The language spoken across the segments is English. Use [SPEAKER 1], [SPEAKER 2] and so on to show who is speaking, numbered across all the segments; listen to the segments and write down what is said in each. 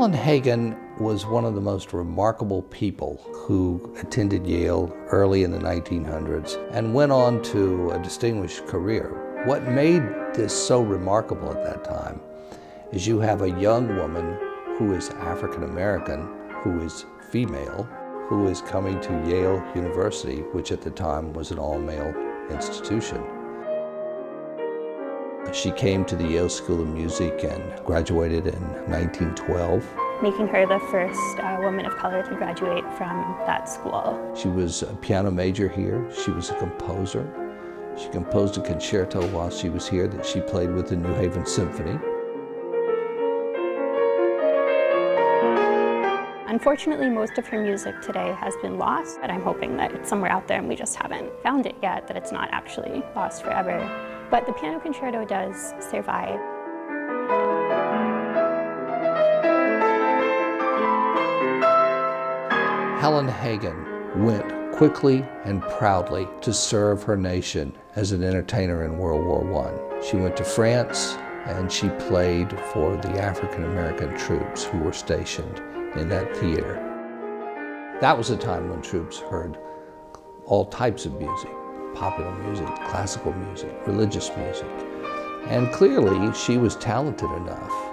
[SPEAKER 1] Helen Hagen was one of the most remarkable people who attended Yale early in the 1900s and went on to a distinguished career. What made this so remarkable at that time is you have a young woman who is African American, who is female, who is coming to Yale University, which at the time was an all-male institution. She came to the Yale School of Music and graduated in 1912.
[SPEAKER 2] Making her the first woman of color to graduate from that school.
[SPEAKER 1] She was a piano major here. She was a composer. She composed a concerto while she was here that she played with the New Haven Symphony.
[SPEAKER 2] Unfortunately, most of her music today has been lost, but I'm hoping that it's somewhere out there and we just haven't found it yet, that it's not actually lost forever. But the piano concerto does survive.
[SPEAKER 1] Helen Hagen went quickly and proudly to serve her nation as an entertainer in World War I. She went to France and she played for the African American troops who were stationed in that theater. That was a time when troops heard all types of music, popular music, classical music, religious music. And clearly she was talented enough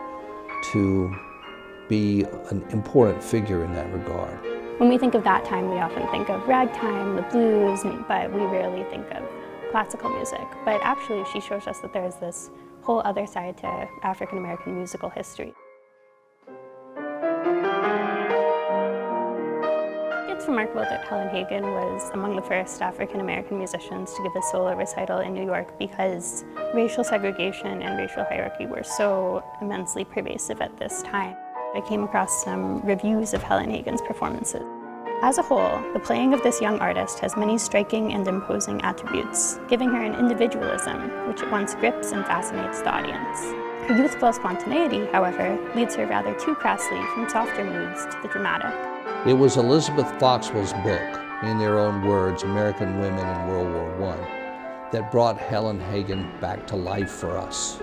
[SPEAKER 1] to be an important figure in that regard.
[SPEAKER 2] When we think of that time, we often think of ragtime, the blues, but we rarely think of classical music. But actually she shows us that there's this whole other side to African American musical history. It's remarkable that Helen Hagen was among the first African American musicians to give a solo recital in New York because racial segregation and racial hierarchy were so immensely pervasive at this time. I came across some reviews of Helen Hagen's performances. As a whole, the playing of this young artist has many striking and imposing attributes, giving her an individualism which at once grips and fascinates the audience. Her youthful spontaneity, however, leads her rather too crassly from softer moods to the dramatic.
[SPEAKER 1] It was Elizabeth Foxwell's book, in their own words, American Women in World War I, that brought Helen Hagen back to life for us.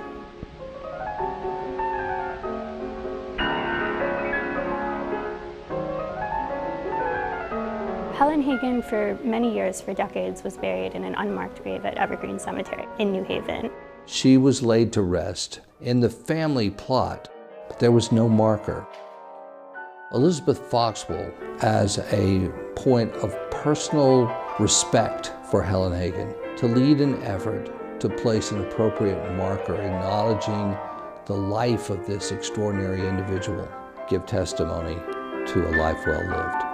[SPEAKER 2] Helen Hagen, for many years, for decades, was buried in an unmarked grave at Evergreen Cemetery in New Haven.
[SPEAKER 1] She was laid to rest in the family plot, but there was no marker. Elizabeth Foxwell, as a point of personal respect for Helen Hagen, to lead an effort to place an appropriate marker acknowledging the life of this extraordinary individual, give testimony to a life well lived.